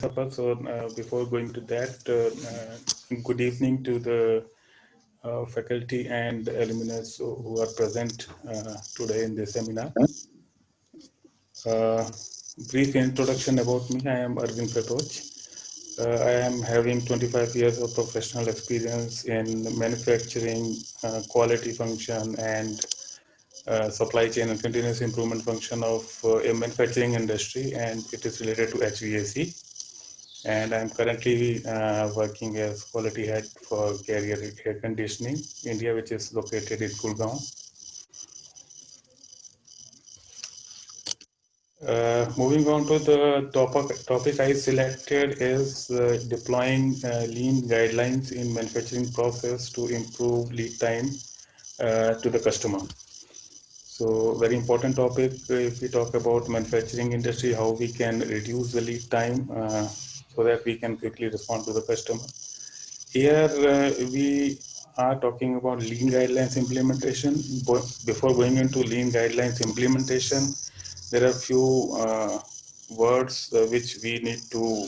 So before going to that, good evening to the faculty and alumnus who are present today in this seminar. Uh, Brief introduction about me. I am Arvind Pratoch. I am having 25 years of professional experience in manufacturing, quality function, and supply chain and continuous improvement function of a manufacturing industry, and it is related to HVAC. And I'm currently working as quality head for Carrier Air Conditioning India, which is located in Gurgaon. Moving on to the topic I selected is deploying lean guidelines in manufacturing process to improve lead time to the customer. So very important topic if we talk about manufacturing industry, how we can reduce the lead time so that we can quickly respond to the customer. Here we are talking about lean guidelines implementation. Before going into lean guidelines implementation, there are few words which we need to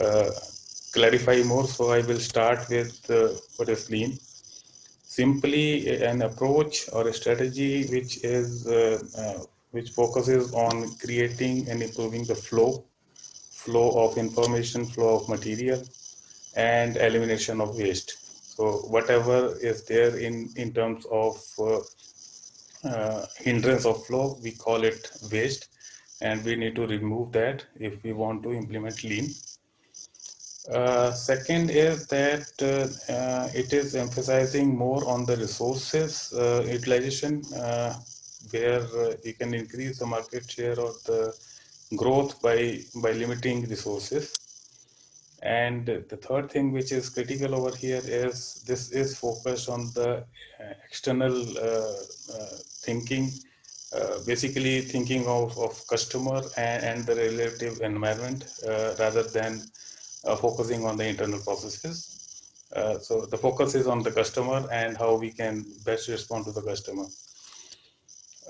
uh, clarify more. So I will start with what is lean. Simply an approach or a strategy which focuses on creating and improving the flow of information, flow of material, and elimination of waste. So whatever is there in terms of hindrance of flow, we call it waste, and we need to remove that if we want to implement lean. Second is that it is emphasizing more on the resources utilization, where you can increase the market share or the growth by limiting resources. And the third thing which is critical over here is this is focused on the external thinking, basically thinking of customer and the relative environment rather than focusing on the internal processes. So the focus is on the customer and how we can best respond to the customer.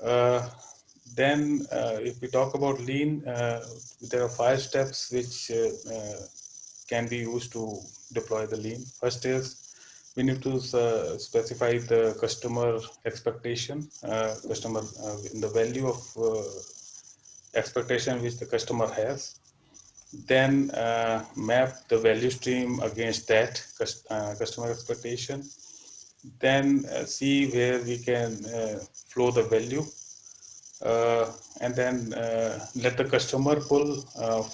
Uh, then, if we talk about lean, there are 5 steps which can be used to deploy the lean. First is we need to specify the customer expectation, customer the value of expectation which the customer has. Then map the value stream against that customer expectation. Then see where we can flow the value, and then let the customer pull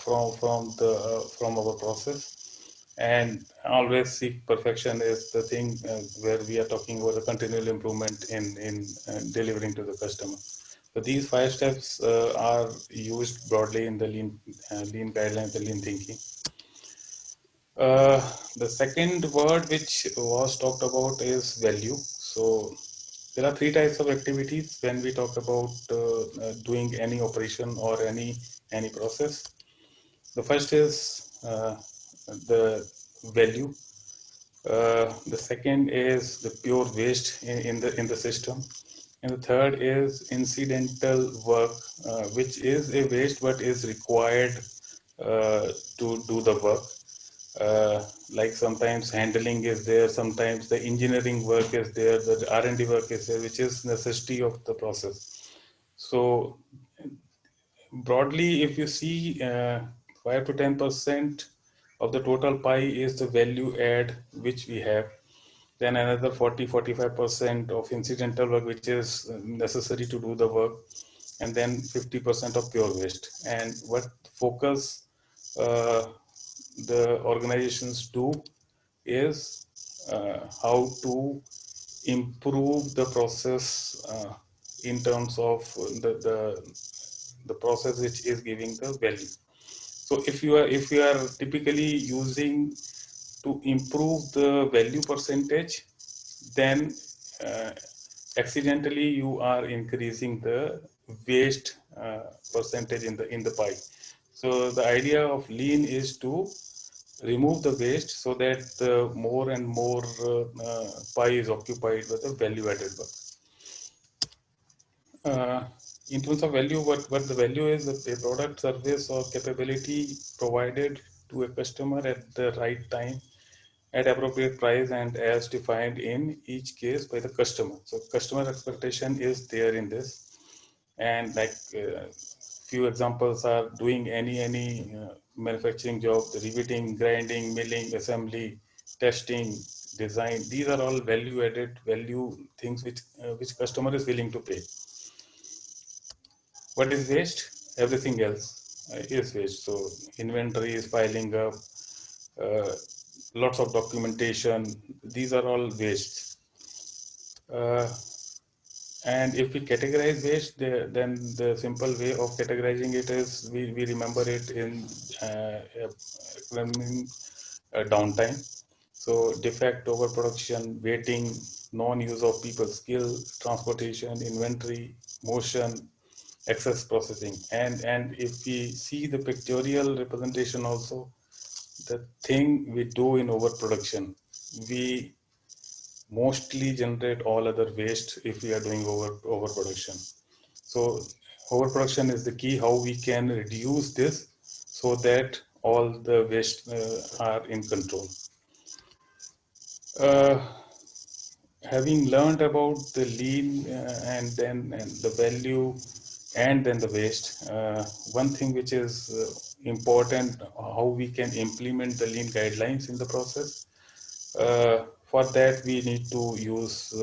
from our process, and always seek perfection is the thing where we are talking about the continual improvement in delivering to the customer. So these 5 steps are used broadly in the lean guidelines, the lean thinking. The second word which was talked about is value. So there are 3 types of activities when we talk about doing any operation or any process. The first is the value. The second is the pure waste in the system, and the third is incidental work, which is a waste but is required to do the work. Like sometimes handling is there, sometimes the engineering work is there, the R&D work is there, which is necessity of the process. So broadly, if you see 5 to 10% of the total pie is the value add which we have. Then another 40-45% of incidental work which is necessary to do the work, and then 50% of pure waste. And what focus uh, the organizations do is how to improve the process in terms of the process which is giving the value. So if you are typically using to improve the value percentage, then uh, accidentally you are increasing the waste percentage in the pie. So the idea of lean is to remove the waste so that more and more pie is occupied with the value added work. Uh, in terms of value, what the value is a product, service, or capability provided to a customer at the right time, at appropriate price, and as defined in each case by the customer. So customer expectation is there in this. And like few examples are doing any manufacturing job, the riveting, grinding, milling, assembly, testing, design. These are all value added value things which customer is willing to pay. What is waste? Everything else is waste. So inventory is piling up, uh, lots of documentation. These are all wastes. Uh, and if we categorize waste, then the simple way of categorizing it is we remember it in downtime. So defect, overproduction, waiting, non-use of people skill, transportation, inventory, motion, excess processing. And if we see the pictorial representation also, the thing we do in overproduction, we mostly generate all other waste if we are doing overproduction. So overproduction is the key how we can reduce this so that all the waste are in control. Uh, Having learned about the lean and the value and then the waste, one thing which is important, how we can implement the lean guidelines in the process. For that, we need to use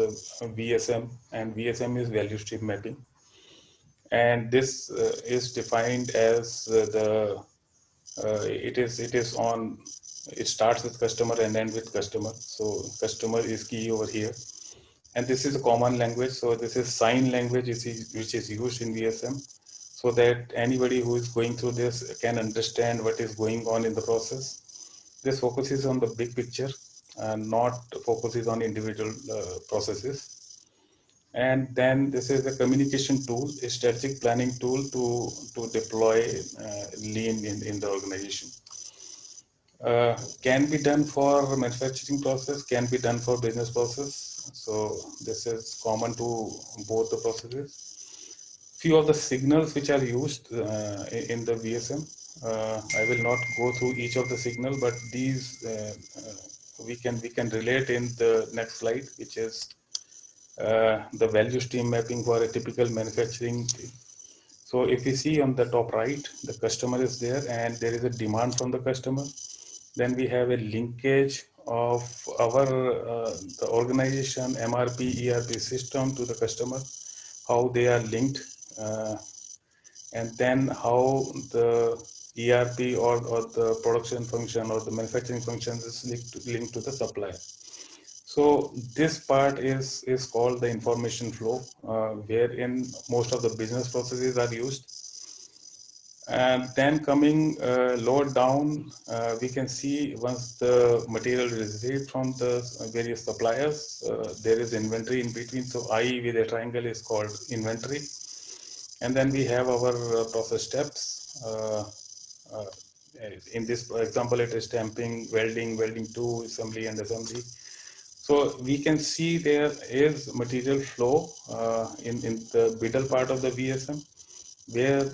VSM, and VSM is value stream mapping. And this is defined as it is on, it starts with customer and ends with customer. So customer is key over here. And this is a common language. So this is sign language which is used in VSM, so that anybody who is going through this can understand what is going on in the process. This focuses on the big picture and not focuses on individual processes. And then this is a communication tool, a strategic planning tool to deploy lean in the organization. Can be done for manufacturing process, can be done for business process. So this is common to both the processes. Few of the signals which are used in the VSM. I will not go through each of the signal, but these we can relate in the next slide, which is the value stream mapping for a typical manufacturing. So if you see on the top right, the customer is there and there is a demand from the customer. Then we have a linkage of our the organization MRP ERP system to the customer, how they are linked, and then how the ERP or the production function or the manufacturing function is linked to the supplier. So this part is called the information flow, wherein most of the business processes are used. And then coming lower down, we can see once the material is received from the various suppliers, there is inventory in between. So I with a triangle is called inventory. And then we have our process steps. In this example, it is stamping, welding, welding 2, assembly and assembly. So we can see there is material flow in the middle part of the VSM, where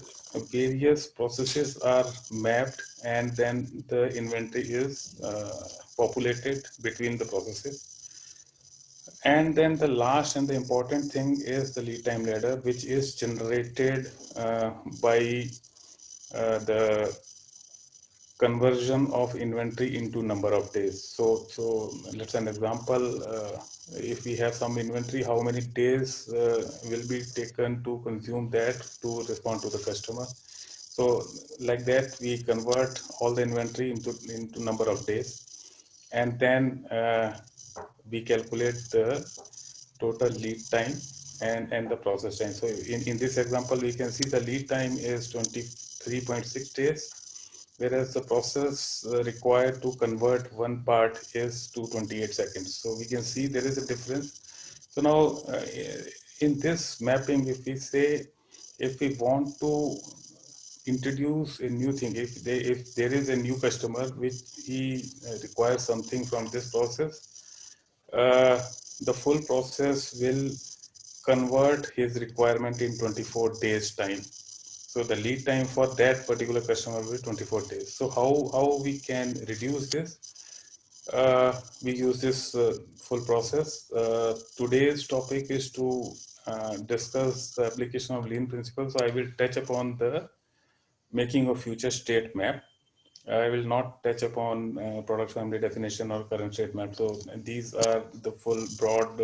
various processes are mapped and then the inventory is populated between the processes. And then the last and the important thing is the lead time ladder, which is generated by the conversion of inventory into number of days. So let's an example. If we have some inventory, how many days will be taken to consume that to respond to the customer? So like that, we convert all the inventory into number of days, and then we calculate the total lead time and the process time. So in this example, we can see the lead time is 23.6 days, whereas the process required to convert one part is 228 seconds. So we can see there is a difference. So now in this mapping, if we want to introduce a new thing, if there is a new customer which he requires something from this process, the full process will convert his requirement in 24 days time. So the lead time for that particular customer will be 24 days. So how we can reduce this? We use this full process. Today's topic is to discuss the application of lean principles. So I will touch upon the making a future state map. I will not touch upon product family definition or current state map. So these are the full broad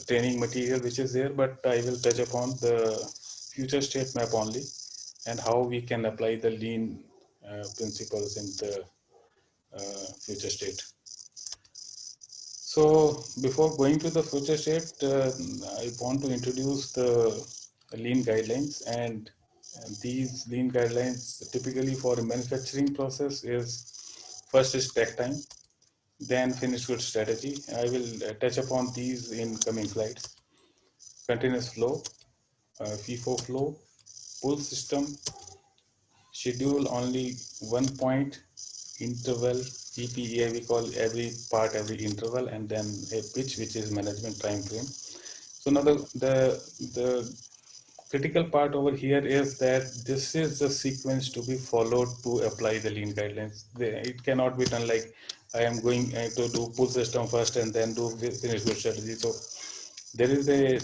training material which is there, but I will touch upon the future state map only and how we can apply the lean principles in the future state. So before going to the future state, I want to introduce the lean guidelines, and these lean guidelines typically for a manufacturing process is first is takt time, then finished good strategy. I will touch upon these in coming slides. Continuous flow, FIFO flow, pull system, schedule only 1 point, interval, PPEA we call every part, every interval, and then a pitch which is management time frame. So now the critical part over here is that this is the sequence to be followed to apply the lean guidelines. It cannot be done like I am going to do pull system first and then do finish good strategy. So there is a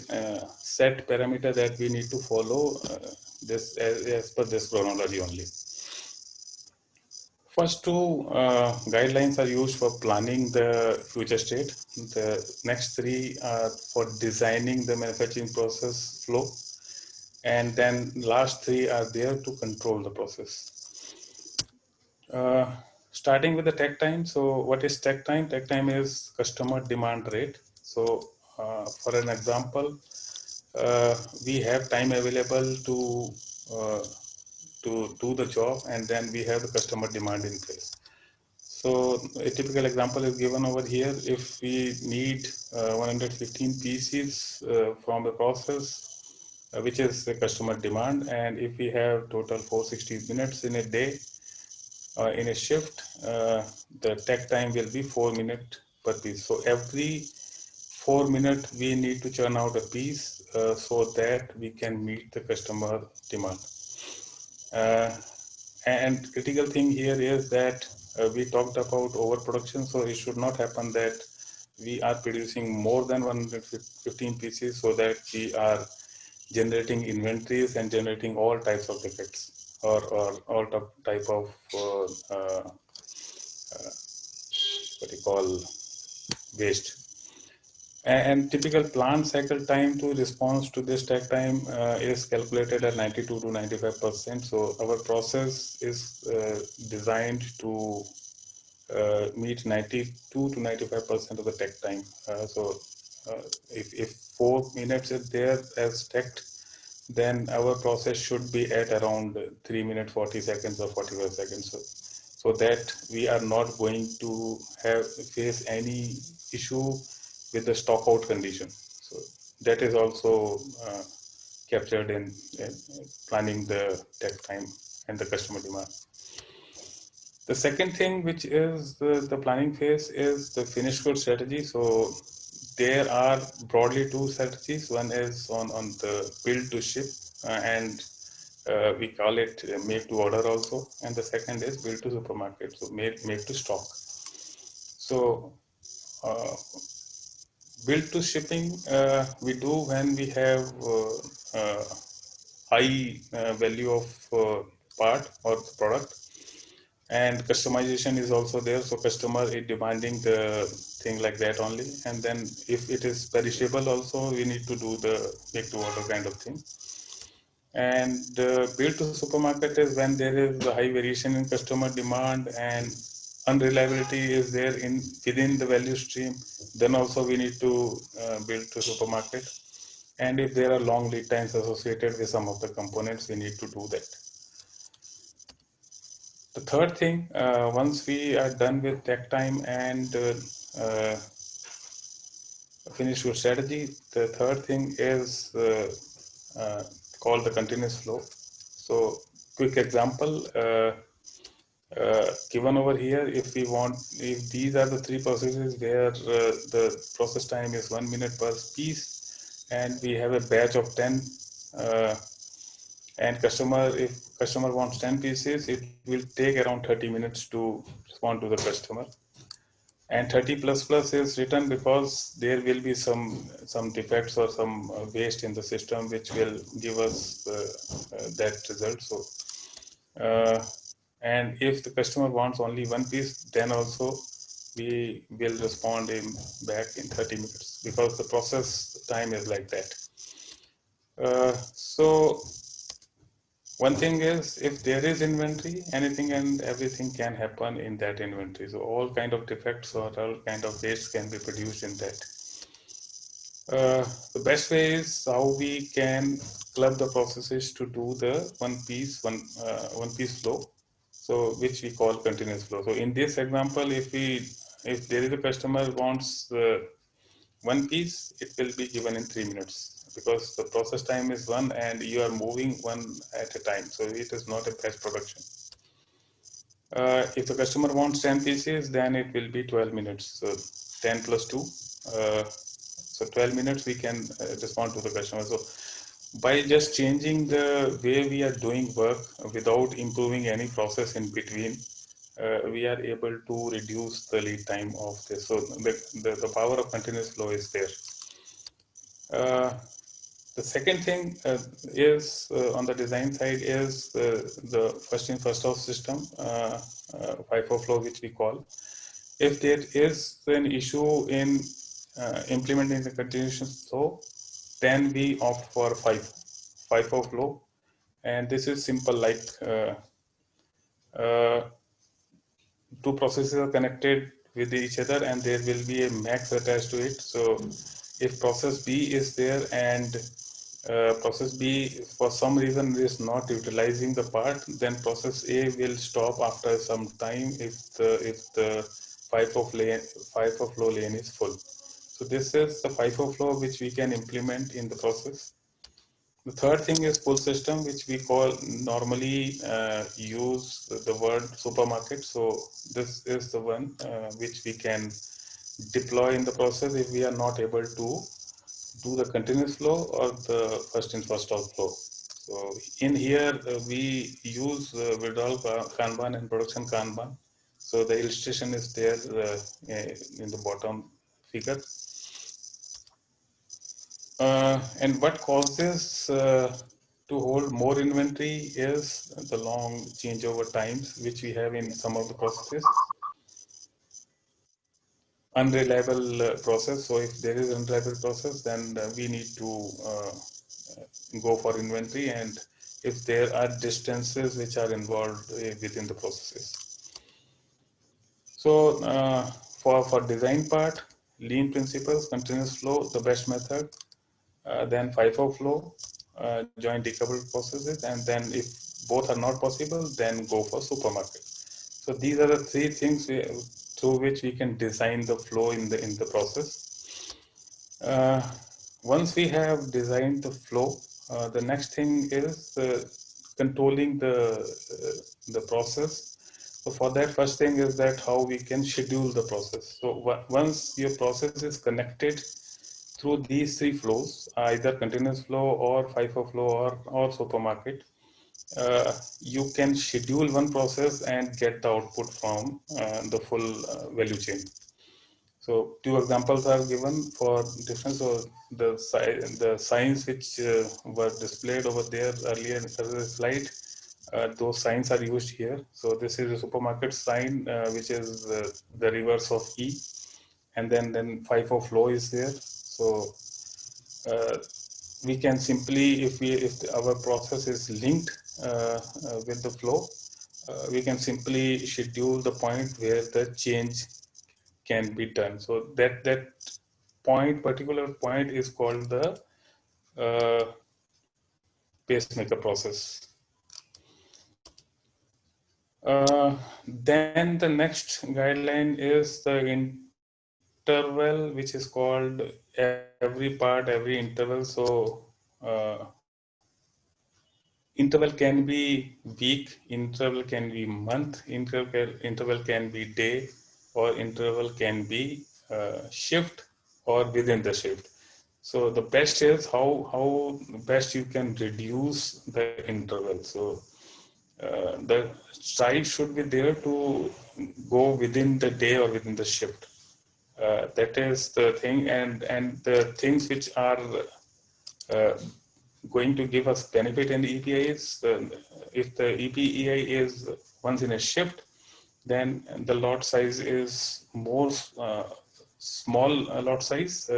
set parameter that we need to follow this as per this chronology only. First two guidelines are used for planning the future state. The next three are for designing the manufacturing process flow. And then last three are there to control the process. Starting with the takt time. So what is takt time? Takt time is customer demand rate. So for an example, we have time available uh, to do the job, and then we have the customer demand in place. So a typical example is given over here. If we need 115 pieces from the process, which is the customer demand, and if we have total 460 minutes in a day, in a shift, the takt time will be 4 minutes per piece. So every 4 minutes we need to churn out a piece so that we can meet the customer demand. And critical thing here is that we talked about overproduction, so it should not happen that we are producing more than 115 pieces so that we are generating inventories and generating all types of defects or all type of what you call waste. And typical plant cycle time to response to this takt time is calculated at 92 to 95%. So our process is designed to meet 92 to 95% of the takt time. If 4 minutes is there as takt, then our process should be at around 3 minutes 40 seconds or 45 seconds. So that we are not going to face any issue with the stock out condition. So that is also captured in planning the takt time and the customer demand. The second thing, which is the planning phase, is the finished good strategy. So there are broadly two strategies. One is on the build to ship, and we call it make to order also. And the second is build to supermarket, so make to stock. So build to shipping we do when we have high value of part or product, and customization is also there, so customer is demanding the thing like that only. And then if it is perishable also, we need to do the make to order kind of thing. And build to supermarket is when there is a high variation in customer demand and unreliability is there in within the value stream, then also we need to build to supermarket. And if there are long lead times associated with some of the components, we need to do that. The third thing, once we are done with takt time and finish your strategy, the third thing is called the continuous flow. So quick example given over here, if these are the three processes where the process time is 1 minute per piece, and we have a batch of 10 And if customer wants 10 pieces, it will take around 30 minutes to respond to the customer. And 30 plus plus is written because there will be some defects or some waste in the system which will give us that result. So and if the customer wants only one piece, then also we will respond him back in 30 minutes because the process time is like that. So one thing is, if there is inventory, anything and everything can happen in that inventory. So all kind of defects or all kind of waste can be produced in that. The best way is how we can club the processes to do the one piece flow, so which we call continuous flow. So in this example, if there is a customer wants one piece, it will be given in 3 minutes because the process time is one and you are moving one at a time. So it is not a batch production. If the customer wants 10 pieces, then it will be 12 minutes. So 10 plus 2. So 12 minutes we can respond to the customer. So by just changing the way we are doing work without improving any process in between, we are able to reduce the lead time of this. So the power of continuous flow is there. The second thing is on the design side is the first in first out system, FIFO flow, which we call. If there is an issue in implementing the continuous flow, then we opt for FIFO flow, and this is simple like two processes are connected with each other and there will be a max attached to it. So if process B is there and process B for some reason is not utilizing the part, then process A will stop after some time if the FIFO flow lane is full. So this is the FIFO flow which we can implement in the process. The third thing is pull system, which we call normally use the word supermarket. So this is the one which we can deploy in the process if we are not able to do the continuous flow or the first in first out flow. So in here we use withdrawal Kanban and production Kanban. So the illustration is there in the bottom figure. And what causes to hold more inventory is the long changeover times which we have in some of the processes. Unreliable process. So if there is unreliable process, then we need to go for inventory, and if there are distances which are involved within the processes. So for design part, lean principles, continuous flow, the best method. Then FIFO flow, joint decoupled processes, and then if both are not possible, then go for supermarket. So these are the three things through which we can design the flow in the process. Once we have designed the flow, the next thing is controlling the process. So for that, first thing is that how we can schedule the process. So once your process is connected through these three flows, either continuous flow or FIFO flow or supermarket, you can schedule one process and get the output from the full value chain. So two examples are given for difference. So the signs which were displayed over there earlier in the slide, those signs are used here. So this is a supermarket sign, which is the reverse of E, and then FIFO flow is there. So we can simply, if our process is linked with the flow, we can simply schedule the point where the change can be done. So that particular point is called the pacemaker process. Then the next guideline is the interval, which is called every part, every interval. So interval can be week, interval can be month, interval can be day, or interval can be shift or within the shift. So the best is how best you can reduce the interval. So the size should be there to go within the day or within the shift. That is the thing, and the things which are uh, going to give us benefit in the EPI is if the EPEI is once in a shift, then the lot size is more small lot size.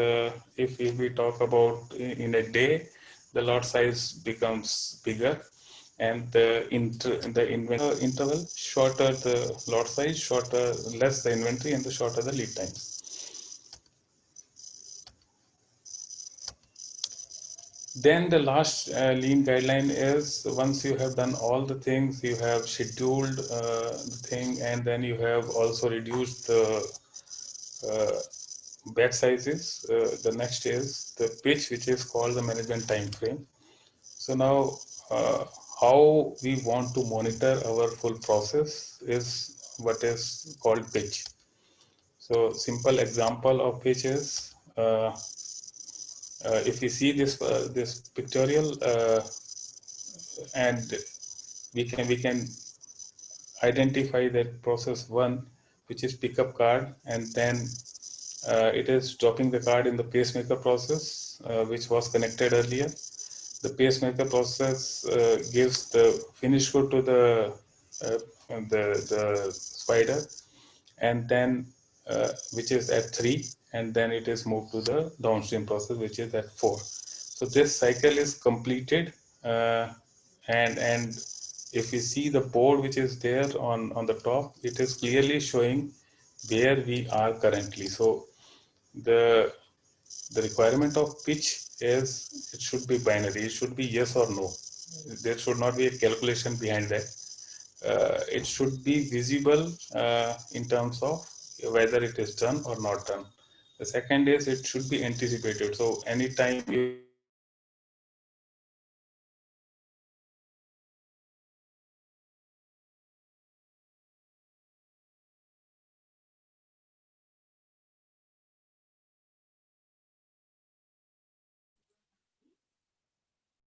If we talk about in a day, the lot size becomes bigger, and the interval shorter the lot size, shorter less the inventory, and the shorter the lead times. Then the last lean guideline is once you have done all the things, you have scheduled the thing, and then you have also reduced the batch sizes. The next is the pitch, which is called the management time frame. So now, how we want to monitor our full process is what is called pitch. So simple example of pitch is if you see this pictorial, and we can identify that process one, which is pickup card, and then it is dropping the card in the pacemaker process, which was connected earlier. The pacemaker process gives the finished good to the spider, and then which is at 3, and then it is moved to the downstream process, which is at 4. So this cycle is completed, and if you see the board which is there on the top, it is clearly showing where we are currently. So the requirement of pitch is it should be binary. It should be yes or no. There should not be a calculation behind that. It should be visible in terms of whether it is done or not done. The second is it should be anticipated. So anytime if